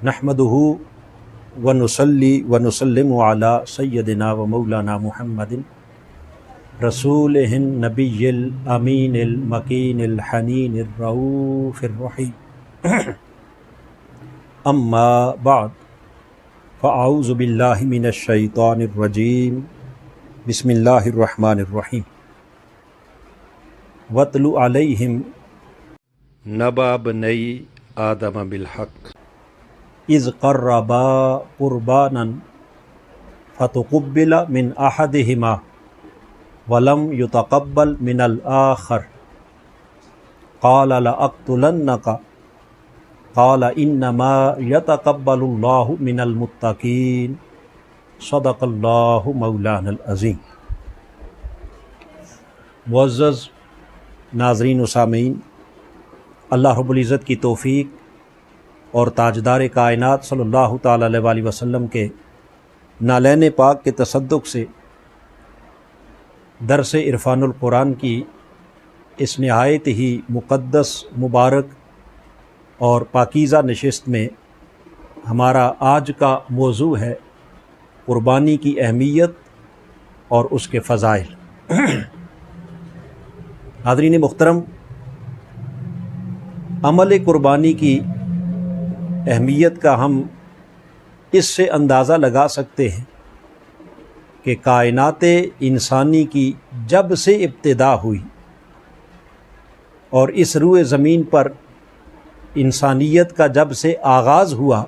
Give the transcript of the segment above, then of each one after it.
نحمدہ ونصلی ونسلم علی سیدنا و مولانا محمد رسولہ النبی الامین المکین الحنین الرؤوف الرحیم اما بعد فاعوذ باللہ من الشیطان الرجیم بسم اللہ الرحمن الرحیم واتل علیہم نبأ بنی آدم بالحق اذ قربا قربانا فتقبل من احدہما ولم يتقبل من الآخر قال لأقتلنك قال انما يتقبل اللہ من المتقین صدق اللہ مولانا العظیم۔ معزز ناظرین و سامعین، اللہ رب العزت کی توفیق اور تاجدار کائنات صلی اللہ تعالیٰ علیہ وآلہ وسلم کے نالین پاک کے تصدق سے درس عرفان القرآن کی اس نہایت ہی مقدس، مبارک اور پاکیزہ نشست میں ہمارا آج کا موضوع ہے قربانی کی اہمیت اور اس کے فضائل۔ حاضرین محترم، عمل قربانی کی اہمیت کا ہم اس سے اندازہ لگا سکتے ہیں کہ کائنات انسانی کی جب سے ابتدا ہوئی اور اس روئے زمین پر انسانیت کا جب سے آغاز ہوا،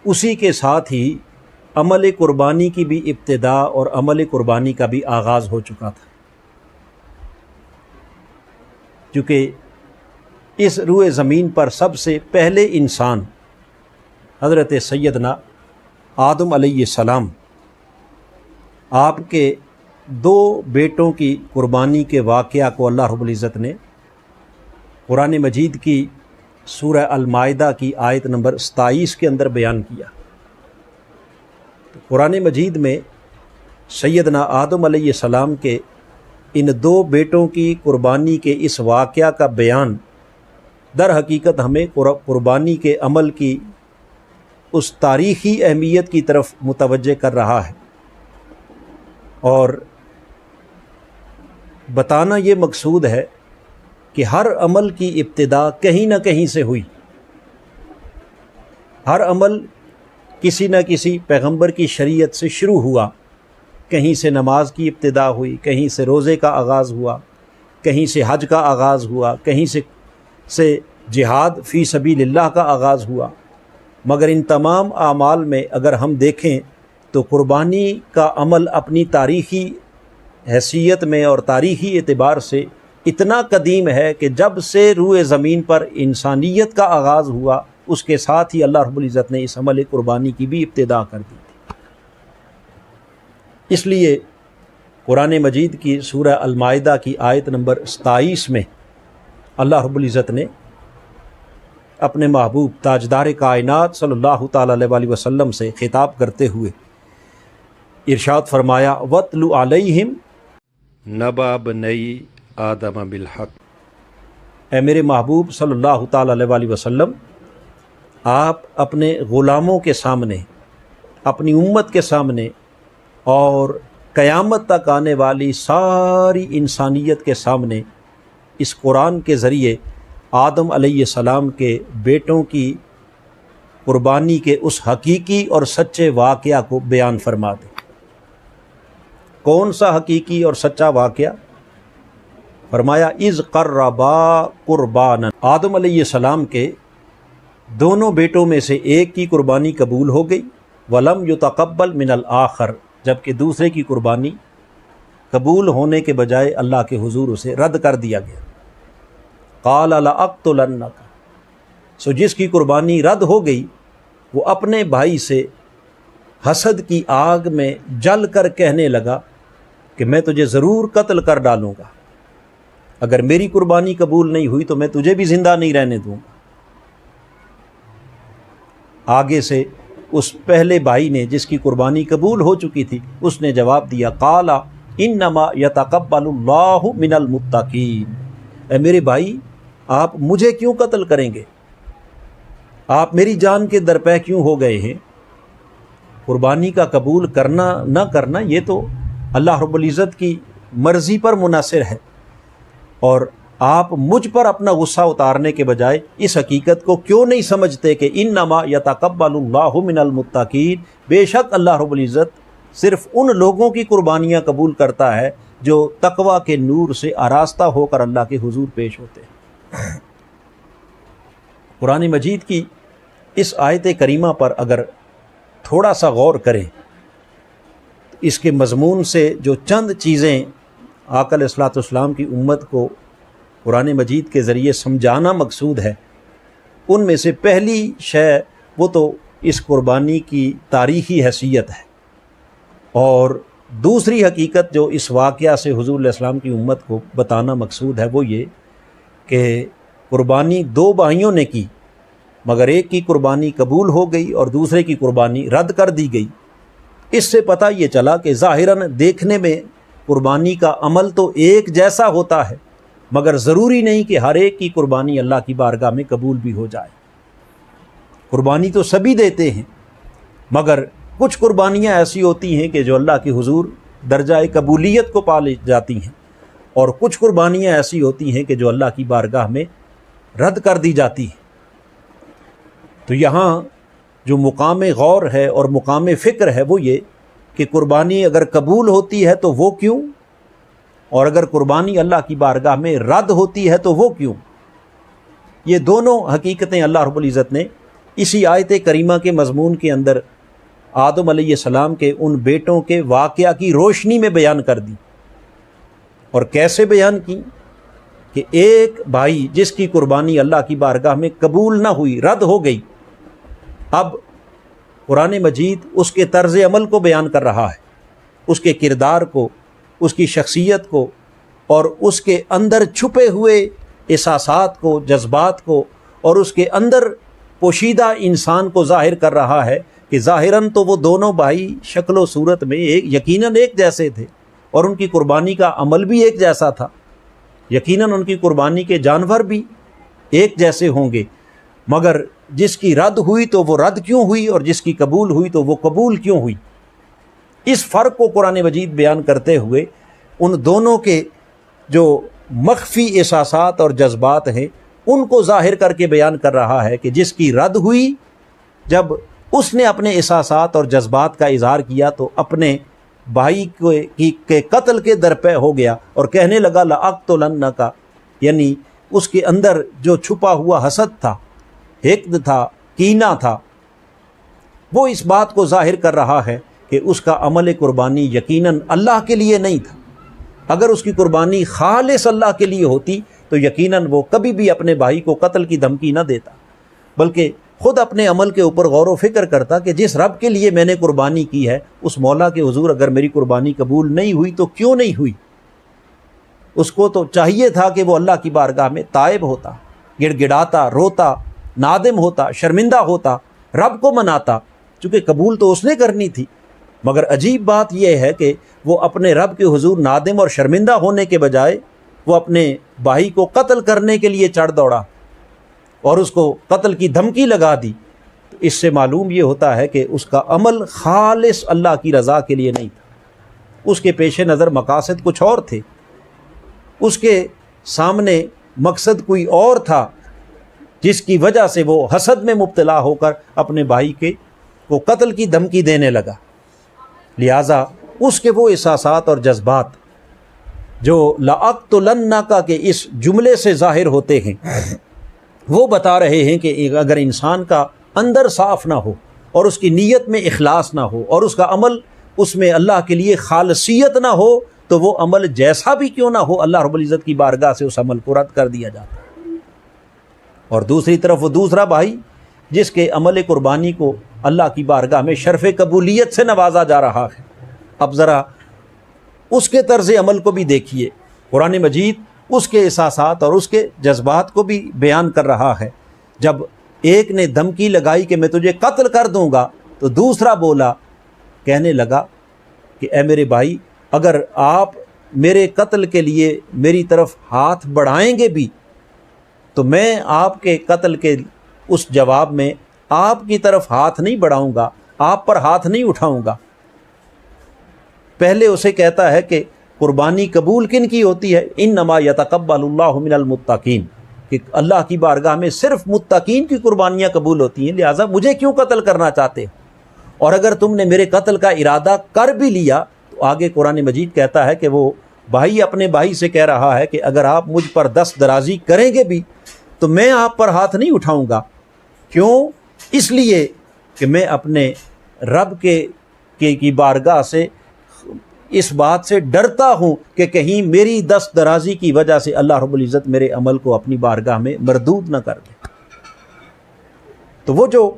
اسی کے ساتھ ہی عمل قربانی کی بھی ابتدا اور عمل قربانی کا بھی آغاز ہو چکا تھا، کیونکہ اس روئے زمین پر سب سے پہلے انسان حضرت سیدنا آدم علیہ السلام، آپ کے دو بیٹوں کی قربانی کے واقعہ کو اللہ رب العزت نے قرآن مجید کی سورہ المائدہ کی آیت نمبر 27 کے اندر بیان کیا۔ تو قرآن مجید میں سیدنا آدم علیہ السلام کے ان دو بیٹوں کی قربانی کے اس واقعہ کا بیان در حقیقت ہمیں قربانی کے عمل کی اس تاریخی اہمیت کی طرف متوجہ کر رہا ہے، اور بتانا یہ مقصود ہے کہ ہر عمل کی ابتدا کہیں نہ کہیں سے ہوئی۔ ہر عمل کسی نہ کسی پیغمبر کی شریعت سے شروع ہوا، کہیں سے نماز کی ابتدا ہوئی، کہیں سے روزے کا آغاز ہوا، کہیں سے حج کا آغاز ہوا، کہیں سے جہاد فی سبیل اللہ کا آغاز ہوا، مگر ان تمام اعمال میں اگر ہم دیکھیں تو قربانی کا عمل اپنی تاریخی حیثیت میں اور تاریخی اعتبار سے اتنا قدیم ہے کہ جب سے روئے زمین پر انسانیت کا آغاز ہوا، اس کے ساتھ ہی اللہ رب العزت نے اس عمل قربانی کی بھی ابتدا کر دی تھی۔ اس لیے قرآن مجید کی سورہ المائدہ کی آیت نمبر 27 میں اللہ رب العزت نے اپنے محبوب تاجدار کائنات صلی اللہ تعالیٰ علیہ وآلہ وسلم سے خطاب کرتے ہوئے ارشاد فرمایا، وَاتْلُ عَلَيْهِمْ نَبَأَ بَنِي آدَمَ بِالْحَقِّ۔ اے میرے محبوب صلی اللہ تعالیٰ علیہ وآلہ وسلم، آپ اپنے غلاموں کے سامنے، اپنی امت کے سامنے اور قیامت تک آنے والی ساری انسانیت کے سامنے اس قرآن کے ذریعے آدم علیہ السلام کے بیٹوں کی قربانی کے اس حقیقی اور سچے واقعہ کو بیان فرما دیں۔ کون سا حقیقی اور سچا واقعہ؟ فرمایا، اذ قربا قربانا، آدم علیہ السلام کے دونوں بیٹوں میں سے ایک کی قربانی قبول ہو گئی، ولم یتقبل من الآخر، جبکہ دوسرے کی قربانی قبول ہونے کے بجائے اللہ کے حضور اسے رد کر دیا گیا۔ قال لأقتلنک، سو جس کی قربانی رد ہو گئی وہ اپنے بھائی سے حسد کی آگ میں جل کر کہنے لگا کہ میں تجھے ضرور قتل کر ڈالوں گا، اگر میری قربانی قبول نہیں ہوئی تو میں تجھے بھی زندہ نہیں رہنے دوں گا۔ آگے سے اس پہلے بھائی نے جس کی قربانی قبول ہو چکی تھی اس نے جواب دیا، قال انما یتقبل اللہ من المتقین، اے میرے بھائی آپ مجھے کیوں قتل کریں گے؟ آپ میری جان کے درپے کیوں ہو گئے ہیں؟ قربانی کا قبول کرنا نہ کرنا یہ تو اللہ رب العزت کی مرضی پر منحصر ہے، اور آپ مجھ پر اپنا غصہ اتارنے کے بجائے اس حقیقت کو کیوں نہیں سمجھتے کہ انما یتقبل اللہ من المتقین، بے شک اللہ رب العزت صرف ان لوگوں کی قربانیاں قبول کرتا ہے جو تقوی کے نور سے آراستہ ہو کر اللہ کے حضور پیش ہوتے ہیں۔ قرآن مجید کی اس آیت کریمہ پر اگر تھوڑا سا غور کریں، اس کے مضمون سے جو چند چیزیں آقا علیہ الصلوۃ والسلام کی امت کو قرآن مجید کے ذریعے سمجھانا مقصود ہے، ان میں سے پہلی شے وہ تو اس قربانی کی تاریخی حیثیت ہے، اور دوسری حقیقت جو اس واقعہ سے حضور علیہ السلام کی امت کو بتانا مقصود ہے وہ یہ کہ قربانی دو بھائیوں نے کی، مگر ایک کی قربانی قبول ہو گئی اور دوسرے کی قربانی رد کر دی گئی۔ اس سے پتہ یہ چلا کہ ظاہراً دیکھنے میں قربانی کا عمل تو ایک جیسا ہوتا ہے، مگر ضروری نہیں کہ ہر ایک کی قربانی اللہ کی بارگاہ میں قبول بھی ہو جائے۔ قربانی تو سبھی دیتے ہیں، مگر کچھ قربانیاں ایسی ہوتی ہیں کہ جو اللہ کے حضور درجہ قبولیت کو پا جاتی ہیں، اور کچھ قربانیاں ایسی ہوتی ہیں کہ جو اللہ کی بارگاہ میں رد کر دی جاتی ہیں۔ تو یہاں جو مقام غور ہے اور مقام فکر ہے وہ یہ کہ قربانی اگر قبول ہوتی ہے تو وہ کیوں، اور اگر قربانی اللہ کی بارگاہ میں رد ہوتی ہے تو وہ کیوں۔ یہ دونوں حقیقتیں اللہ رب العزت نے اسی آیت کریمہ کے مضمون کے اندر آدم علیہ السلام کے ان بیٹوں کے واقعہ کی روشنی میں بیان کر دی۔ اور کیسے بیان کی کہ ایک بھائی جس کی قربانی اللہ کی بارگاہ میں قبول نہ ہوئی، رد ہو گئی، اب قرآن مجید اس کے طرز عمل کو بیان کر رہا ہے، اس کے کردار کو، اس کی شخصیت کو، اور اس کے اندر چھپے ہوئے احساسات کو، جذبات کو، اور اس کے اندر پوشیدہ انسان کو ظاہر کر رہا ہے کہ ظاہراً تو وہ دونوں بھائی شکل و صورت میں یقیناً ایک جیسے تھے، اور ان کی قربانی کا عمل بھی ایک جیسا تھا، یقیناً ان کی قربانی کے جانور بھی ایک جیسے ہوں گے، مگر جس کی رد ہوئی تو وہ رد کیوں ہوئی، اور جس کی قبول ہوئی تو وہ قبول کیوں ہوئی۔ اس فرق کو قرآن مجید بیان کرتے ہوئے ان دونوں کے جو مخفی احساسات اور جذبات ہیں ان کو ظاہر کر کے بیان کر رہا ہے کہ جس کی رد ہوئی، جب اس نے اپنے احساسات اور جذبات کا اظہار کیا تو اپنے بھائی کے قتل کے درپے ہو گیا اور کہنے لگا لأقتلنک، یعنی اس کے اندر جو چھپا ہوا حسد تھا، حقد تھا، کینہ تھا، وہ اس بات کو ظاہر کر رہا ہے کہ اس کا عمل قربانی یقیناً اللہ کے لیے نہیں تھا۔ اگر اس کی قربانی خالص اللہ کے لیے ہوتی تو یقیناً وہ کبھی بھی اپنے بھائی کو قتل کی دھمکی نہ دیتا، بلکہ خود اپنے عمل کے اوپر غور و فکر کرتا کہ جس رب کے لیے میں نے قربانی کی ہے اس مولا کے حضور اگر میری قربانی قبول نہیں ہوئی تو کیوں نہیں ہوئی۔ اس کو تو چاہیے تھا کہ وہ اللہ کی بارگاہ میں تائب ہوتا، گڑ گڑاتا، روتا، نادم ہوتا، شرمندہ ہوتا، رب کو مناتا، چونکہ قبول تو اس نے کرنی تھی۔ مگر عجیب بات یہ ہے کہ وہ اپنے رب کے حضور نادم اور شرمندہ ہونے کے بجائے وہ اپنے بھائی کو قتل کرنے کے لیے چڑھ دوڑا اور اس کو قتل کی دھمکی لگا دی۔ تو اس سے معلوم یہ ہوتا ہے کہ اس کا عمل خالص اللہ کی رضا کے لیے نہیں تھا، اس کے پیش نظر مقاصد کچھ اور تھے، اس کے سامنے مقصد کوئی اور تھا، جس کی وجہ سے وہ حسد میں مبتلا ہو کر اپنے بھائی کو قتل کی دھمکی دینے لگا۔ لہٰذا اس کے وہ احساسات اور جذبات جو لأقتلنک کے اس جملے سے ظاہر ہوتے ہیں وہ بتا رہے ہیں کہ اگر انسان کا اندر صاف نہ ہو اور اس کی نیت میں اخلاص نہ ہو اور اس کا عمل اس میں اللہ کے لیے خالصیت نہ ہو تو وہ عمل جیسا بھی کیوں نہ ہو اللہ رب العزت کی بارگاہ سے اس عمل کو رد کر دیا جاتا ہے۔ اور دوسری طرف وہ دوسرا بھائی جس کے عمل قربانی کو اللہ کی بارگاہ میں شرف قبولیت سے نوازا جا رہا ہے، اب ذرا اس کے طرز عمل کو بھی دیکھیے۔ قرآن مجید اس کے احساسات اور اس کے جذبات کو بھی بیان کر رہا ہے۔ جب ایک نے دھمکی لگائی کہ میں تجھے قتل کر دوں گا تو دوسرا بولا، کہنے لگا کہ اے میرے بھائی، اگر آپ میرے قتل کے لیے میری طرف ہاتھ بڑھائیں گے بھی تو میں آپ کے قتل کے اس جواب میں آپ کی طرف ہاتھ نہیں بڑھاؤں گا، آپ پر ہاتھ نہیں اٹھاؤں گا۔ پہلے اسے کہتا ہے کہ قربانی قبول کن کی ہوتی ہے؟ انما یتقبل اللہ من المتقین، کہ اللہ کی بارگاہ میں صرف متقین کی قربانیاں قبول ہوتی ہیں، لہٰذا مجھے کیوں قتل کرنا چاہتے ہو؟ اور اگر تم نے میرے قتل کا ارادہ کر بھی لیا تو آگے قرآن مجید کہتا ہے کہ وہ بھائی اپنے بھائی سے کہہ رہا ہے کہ اگر آپ مجھ پر دست درازی کریں گے بھی تو میں آپ پر ہاتھ نہیں اٹھاؤں گا۔ کیوں؟ اس لیے کہ میں اپنے رب کی بارگاہ سے اس بات سے ڈرتا ہوں کہ کہیں میری دست درازی کی وجہ سے اللہ رب العزت میرے عمل کو اپنی بارگاہ میں مردود نہ کر دے۔ تو وہ جو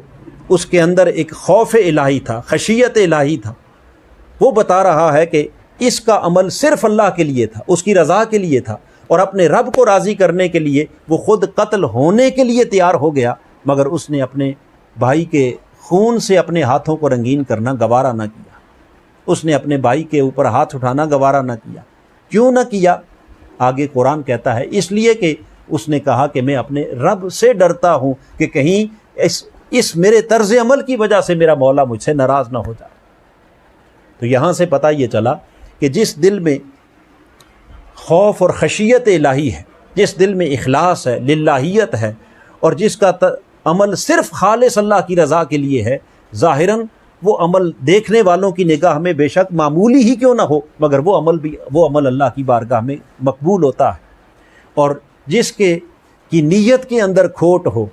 اس کے اندر ایک خوف الہی تھا، خشیت الہی تھا، وہ بتا رہا ہے کہ اس کا عمل صرف اللہ کے لیے تھا، اس کی رضا کے لیے تھا، اور اپنے رب کو راضی کرنے کے لیے وہ خود قتل ہونے کے لیے تیار ہو گیا، مگر اس نے اپنے بھائی کے خون سے اپنے ہاتھوں کو رنگین کرنا گوارا نہ کیا، اس نے اپنے بھائی کے اوپر ہاتھ اٹھانا گوارا نہ کیا۔ کیوں نہ کیا؟ آگے قرآن کہتا ہے اس لیے کہ اس نے کہا کہ میں اپنے رب سے ڈرتا ہوں کہ کہیں اس میرے طرز عمل کی وجہ سے میرا مولا مجھ سے ناراض نہ ہو جائے۔ تو یہاں سے پتہ یہ چلا کہ جس دل میں خوف اور خشیت الہی ہے، جس دل میں اخلاص ہے، للہیت ہے، اور جس کا عمل صرف خالص اللہ کی رضا کے لیے ہے، ظاہراً وہ عمل دیکھنے والوں کی نگاہ میں بے شک معمولی ہی کیوں نہ ہو، مگر وہ عمل اللہ کی بارگاہ میں مقبول ہوتا ہے۔ اور جس کی نیت کے اندر کھوٹ ہو،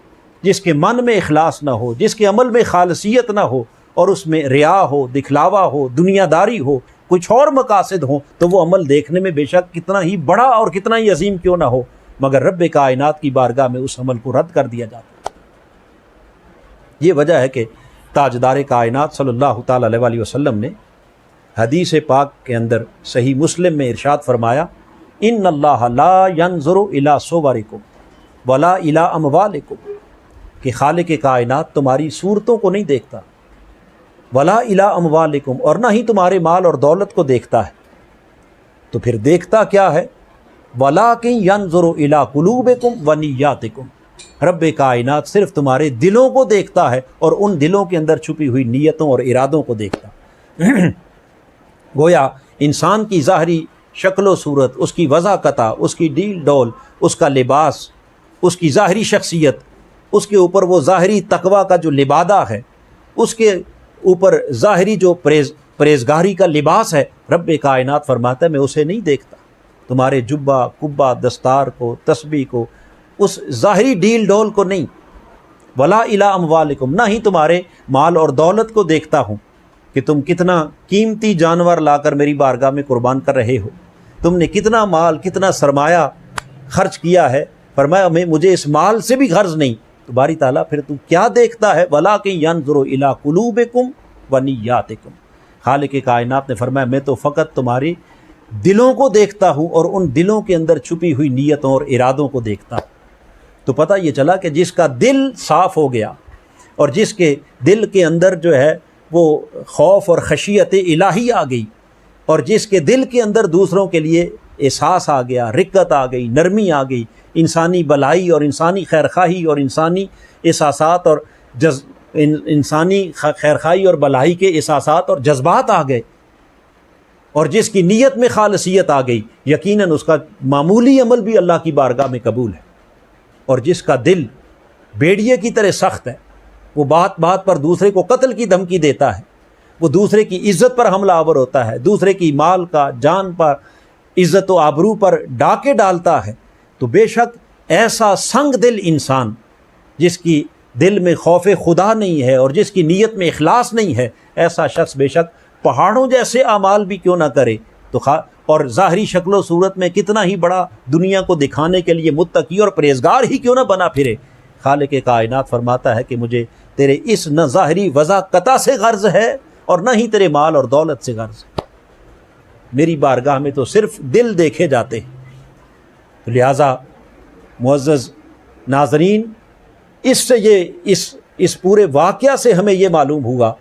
جس کے من میں اخلاص نہ ہو، جس کے عمل میں خالصیت نہ ہو، اور اس میں ریا ہو، دکھلاوا ہو، دنیا داری ہو، کچھ اور مقاصد ہوں، تو وہ عمل دیکھنے میں بے شک کتنا ہی بڑا اور کتنا ہی عظیم کیوں نہ ہو، مگر رب کائنات کی بارگاہ میں اس عمل کو رد کر دیا جاتا ہے۔ یہ وجہ ہے کہ تاجدار کائنات صلی اللہ تعالی علیہ وسلم نے حدیث پاک کے اندر صحیح مسلم میں ارشاد فرمایا، ان اللہ لا ينظر الى صورکم ولا الى اموالکم، کہ خالق کائنات تمہاری صورتوں کو نہیں دیکھتا، ولا الى اموالکم، اور نہ ہی تمہارے مال اور دولت کو دیکھتا ہے، تو پھر دیکھتا کیا ہے؟ وَلَٰكِن يَنظُرُ إِلَىٰ قُلُوبِكُمْ وَنِيَّاتِكُمْ، رب کائنات صرف تمہارے دلوں کو دیکھتا ہے اور ان دلوں کے اندر چھپی ہوئی نیتوں اور ارادوں کو دیکھتا ہے۔ گویا انسان کی ظاہری شکل و صورت، اس کی وضاقتہ، اس کی ڈیل ڈول، اس کا لباس، اس کی ظاہری شخصیت، اس کے اوپر وہ ظاہری تقویٰ کا جو لبادہ ہے، اس کے اوپر ظاہری جو پرہیزگاری کا لباس ہے، رب کائنات فرماتا ہے میں اسے نہیں دیکھتا، تمہارے جبہ کبہ دستار کو، تسبیح کو، اس ظاہری ڈیل ڈول کو نہیں، ولا الی اموالکم، نہ ہی تمہارے مال اور دولت کو دیکھتا ہوں کہ تم کتنا قیمتی جانور لا کر میری بارگاہ میں قربان کر رہے ہو، تم نے کتنا مال، کتنا سرمایہ خرچ کیا ہے، فرمایا مجھے اس مال سے بھی غرض نہیں، تو باری تعالیٰ پھر تو کیا دیکھتا ہے؟ وَلَٰكِن يَنظُرُ إِلَىٰ قُلُوبِكُمْ وَنِيَّاتِكُمْ، خالق کائنات نے فرمایا میں تو فقط تمہارے دلوں کو دیکھتا ہوں اور ان دلوں کے اندر چھپی ہوئی نیتوں اور ارادوں کو دیکھتا ہوں۔ تو پتہ یہ چلا کہ جس کا دل صاف ہو گیا اور جس کے دل کے اندر جو ہے وہ خوف اور خشیت الہی آ گئی، اور جس کے دل کے اندر دوسروں کے لیے احساس آ گیا، رقت آ گئی، نرمی آ گئی، انسانی بلائی اور انسانی خیرخواہی اور انسانی احساسات اور انسانی خیرخواہی اور بلائی کے احساسات اور جذبات آ گئے، اور جس کی نیت میں خالصیت آ گئی، یقیناً اس کا معمولی عمل بھی اللہ کی بارگاہ میں قبول ہے۔ اور جس کا دل بیڑیے کی طرح سخت ہے، وہ بات بات پر دوسرے کو قتل کی دھمکی دیتا ہے، وہ دوسرے کی عزت پر حملہ آور ہوتا ہے، دوسرے کی مال کا، جان پر، عزت و آبرو پر ڈاکے ڈالتا ہے، تو بے شک ایسا سنگ دل انسان جس کی دل میں خوف خدا نہیں ہے اور جس کی نیت میں اخلاص نہیں ہے، ایسا شخص بے شک پہاڑوں جیسے اعمال بھی کیوں نہ کرے تو اور ظاہری شکل و صورت میں کتنا ہی بڑا دنیا کو دکھانے کے لیے متقی اور پرہیزگار ہی کیوں نہ بنا پھرے، خالق کائنات فرماتا ہے کہ مجھے تیرے اس نہ ظاہری وضاقتہ سے غرض ہے اور نہ ہی تیرے مال اور دولت سے غرض ہے، میری بارگاہ میں تو صرف دل دیکھے جاتے ہیں۔ لہٰذا معزز ناظرین، اس سے اس پورے واقعہ سے ہمیں یہ معلوم ہوا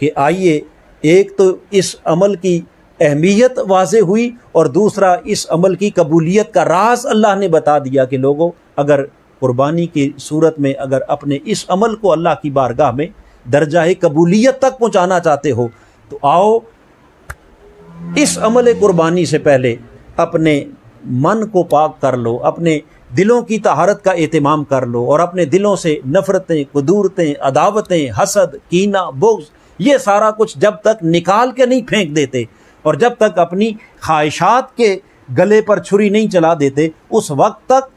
کہ آئیے، ایک تو اس عمل کی اہمیت واضح ہوئی، اور دوسرا اس عمل کی قبولیت کا راز اللہ نے بتا دیا کہ لوگوں اگر قربانی کی صورت میں اگر اپنے اس عمل کو اللہ کی بارگاہ میں درجہ قبولیت تک پہنچانا چاہتے ہو تو آؤ اس عمل قربانی سے پہلے اپنے من کو پاک کر لو، اپنے دلوں کی طہارت کا اہتمام کر لو، اور اپنے دلوں سے نفرتیں، قدورتیں، عداوتیں، حسد، کینہ، بغض، یہ سارا کچھ جب تک نکال کے نہیں پھینک دیتے اور جب تک اپنی خواہشات کے گلے پر چھری نہیں چلا دیتے، اس وقت تک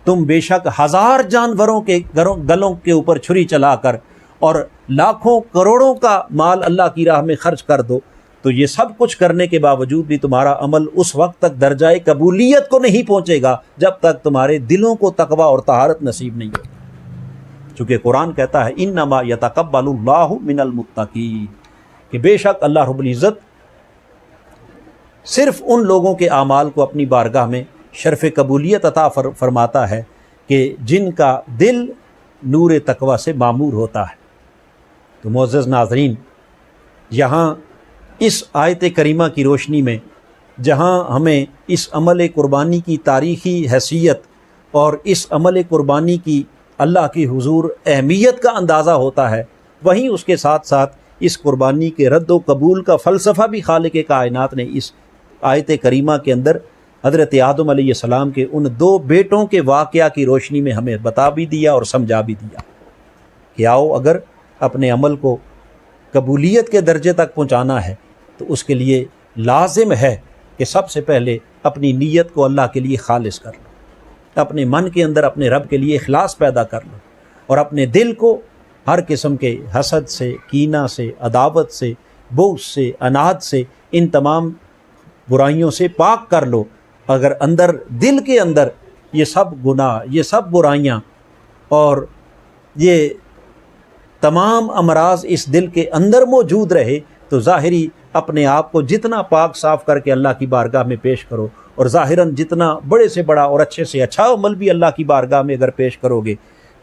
تم بے شک ہزار جانوروں کے گلوں کے اوپر چھری چلا کر اور لاکھوں کروڑوں کا مال اللہ کی راہ میں خرچ کر دو، تو یہ سب کچھ کرنے کے باوجود بھی تمہارا عمل اس وقت تک درجہ قبولیت کو نہیں پہنچے گا جب تک تمہارے دلوں کو تقوی اور طہارت نصیب نہیں ہوگی۔ چونکہ قرآن کہتا ہے انما یتقبل اللہ من المتقین، کہ بے شک اللہ رب العزت صرف ان لوگوں کے اعمال کو اپنی بارگاہ میں شرف قبولیت عطا فرماتا ہے کہ جن کا دل نور تقوی سے معمور ہوتا ہے۔ تو معزز ناظرین، یہاں اس آیت کریمہ کی روشنی میں جہاں ہمیں اس عمل قربانی کی تاریخی حیثیت اور اس عمل قربانی کی اللہ کی حضور اہمیت کا اندازہ ہوتا ہے، وہیں اس کے ساتھ ساتھ اس قربانی کے رد و قبول کا فلسفہ بھی خالق کائنات نے اس آیت کریمہ کے اندر حضرت آدم علیہ السلام کے ان 2 بیٹوں کے واقعہ کی روشنی میں ہمیں بتا بھی دیا اور سمجھا بھی دیا کہ آؤ اگر اپنے عمل کو قبولیت کے درجے تک پہنچانا ہے تو اس کے لیے لازم ہے کہ سب سے پہلے اپنی نیت کو اللہ کے لیے خالص کر لو، اپنے من کے اندر اپنے رب کے لیے اخلاص پیدا کر لو، اور اپنے دل کو ہر قسم کے حسد سے، کینہ سے، عداوت سے، بغض سے، اناد سے، ان تمام برائیوں سے پاک کر لو۔ اگر اندر دل کے اندر یہ سب گناہ، یہ سب برائیاں اور یہ تمام امراض اس دل کے اندر موجود رہے تو ظاہری اپنے آپ کو جتنا پاک صاف کر کے اللہ کی بارگاہ میں پیش کرو، اور ظاہراً جتنا بڑے سے بڑا اور اچھے سے اچھا عمل بھی اللہ کی بارگاہ میں اگر پیش کرو گے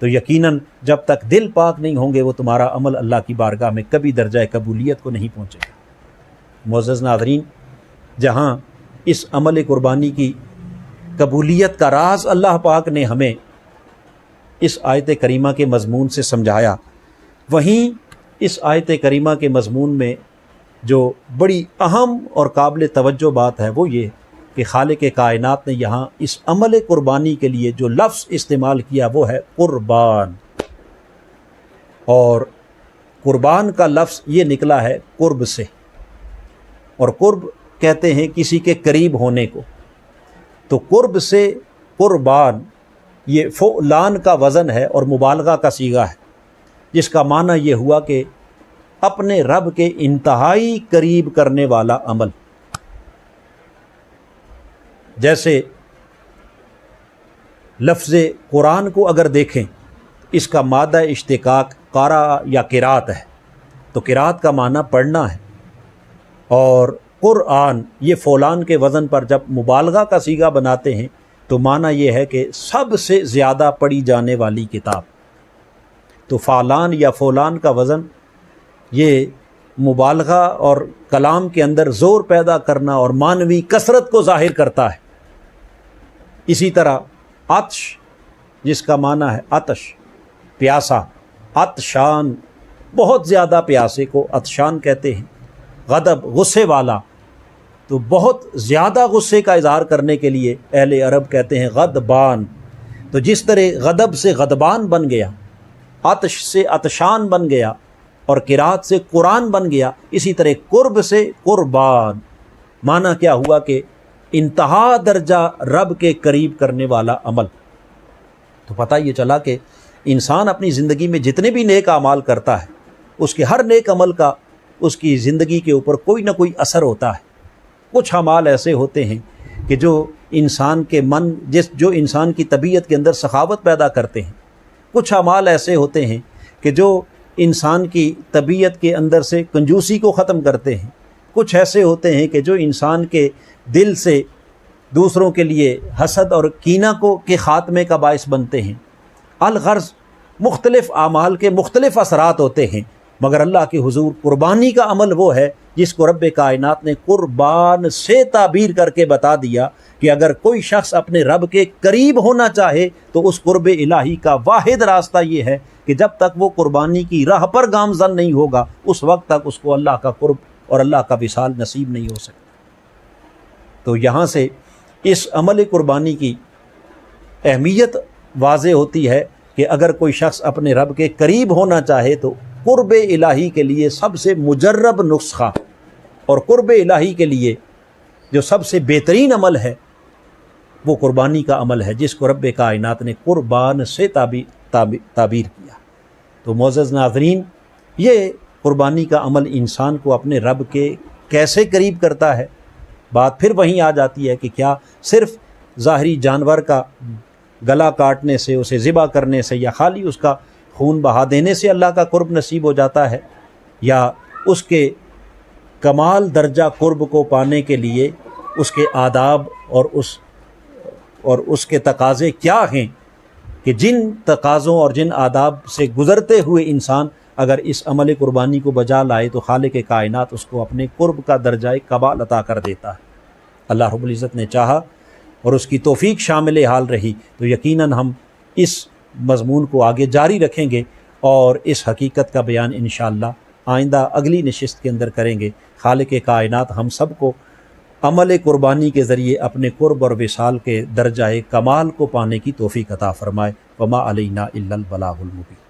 تو یقیناً جب تک دل پاک نہیں ہوں گے وہ تمہارا عمل اللہ کی بارگاہ میں کبھی درجہ قبولیت کو نہیں پہنچے گا۔ معزز ناظرین، جہاں اس عمل قربانی کی قبولیت کا راز اللہ پاک نے ہمیں اس آیت کریمہ کے مضمون سے سمجھایا، وہیں اس آیت کریمہ کے مضمون میں جو بڑی اہم اور قابل توجہ بات ہے وہ یہ کہ خالق کائنات نے یہاں اس عمل قربانی کے لیے جو لفظ استعمال کیا وہ ہے قربان، اور قربان کا لفظ یہ نکلا ہے قرب سے، اور قرب کہتے ہیں کسی کے قریب ہونے کو، تو قرب سے قربان یہ فعلان کا وزن ہے اور مبالغہ کا صیغہ ہے، جس کا معنی یہ ہوا کہ اپنے رب کے انتہائی قریب کرنے والا عمل۔ جیسے لفظ قرآن کو اگر دیکھیں، اس کا مادہ اشتقاق قارا یا قرات ہے، تو قرات کا معنی پڑھنا ہے، اور قرآن یہ فولان کے وزن پر جب مبالغہ کا صیغہ بناتے ہیں تو معنی یہ ہے کہ سب سے زیادہ پڑھی جانے والی کتاب۔ تو فالان یا فولان کا وزن یہ مبالغہ اور کلام کے اندر زور پیدا کرنا اور معنوی کثرت کو ظاہر کرتا ہے۔ اسی طرح عطش، جس کا معنی ہے عطش، پیاسا، عطشان، بہت زیادہ پیاسے کو عطشان کہتے ہیں۔ غضب، غصے والا، تو بہت زیادہ غصے کا اظہار کرنے کے لیے اہل عرب کہتے ہیں غضبان۔ تو جس طرح غضب سے غضبان بن گیا، عطش سے عطشان بن گیا، اور قرات سے قرآن بن گیا، اسی طرح قرب سے قربان۔ معنی کیا ہوا کہ انتہا درجہ رب کے قریب کرنے والا عمل۔ تو پتہ یہ چلا کہ انسان اپنی زندگی میں جتنے بھی نیک اعمال کرتا ہے، اس کے ہر نیک عمل کا اس کی زندگی کے اوپر کوئی نہ کوئی اثر ہوتا ہے۔ کچھ اعمال ایسے ہوتے ہیں کہ جو انسان کے جو انسان کی طبیعت کے اندر سخاوت پیدا کرتے ہیں، کچھ اعمال ایسے ہوتے ہیں کہ جو انسان کی طبیعت کے اندر سے کنجوسی کو ختم کرتے ہیں، کچھ ایسے ہوتے ہیں کہ جو انسان کے دل سے دوسروں کے لیے حسد اور کینہ کے خاتمے کا باعث بنتے ہیں۔ الغرض مختلف اعمال کے مختلف اثرات ہوتے ہیں، مگر اللہ کے حضور قربانی کا عمل وہ ہے جس کو رب کائنات نے قربان سے تعبیر کر کے بتا دیا کہ اگر کوئی شخص اپنے رب کے قریب ہونا چاہے تو اس قرب الہی کا واحد راستہ یہ ہے کہ جب تک وہ قربانی کی راہ پر گامزن نہیں ہوگا اس وقت تک اس کو اللہ کا قرب اور اللہ کا وصال نصیب نہیں ہو سکتا۔ تو یہاں سے اس عمل قربانی کی اہمیت واضح ہوتی ہے کہ اگر کوئی شخص اپنے رب کے قریب ہونا چاہے تو قرب الہی کے لیے سب سے مجرب نسخہ اور قرب الہی کے لیے جو سب سے بہترین عمل ہے وہ قربانی کا عمل ہے، جس کو رب کائنات نے قربان سے تعبیر کیا۔ تو معزز ناظرین، یہ قربانی کا عمل انسان کو اپنے رب کے کیسے قریب کرتا ہے؟ بات پھر وہیں آ جاتی ہے کہ کیا صرف ظاہری جانور کا گلا کاٹنے سے، اسے ذبح کرنے سے، یا خالی اس کا خون بہا دینے سے اللہ کا قرب نصیب ہو جاتا ہے، یا اس کے کمال درجہ قرب کو پانے کے لیے اس کے آداب اور اس کے تقاضے کیا ہیں کہ جن تقاضوں اور جن آداب سے گزرتے ہوئے انسان اگر اس عمل قربانی کو بجا لائے تو خالق کائنات اس کو اپنے قرب کا درجہ کمال عطا کر دیتا ہے۔ اللہ رب العزت نے چاہا اور اس کی توفیق شامل حال رہی تو یقیناً ہم اس مضمون کو آگے جاری رکھیں گے اور اس حقیقت کا بیان انشاءاللہ آئندہ اگلی نشست کے اندر کریں گے۔ خالق کائنات ہم سب کو عمل قربانی کے ذریعے اپنے قرب اور وصال کے درجہ کمال کو پانے کی توفیق عطا فرمائے۔ وما علینا الا البلاغ المبین۔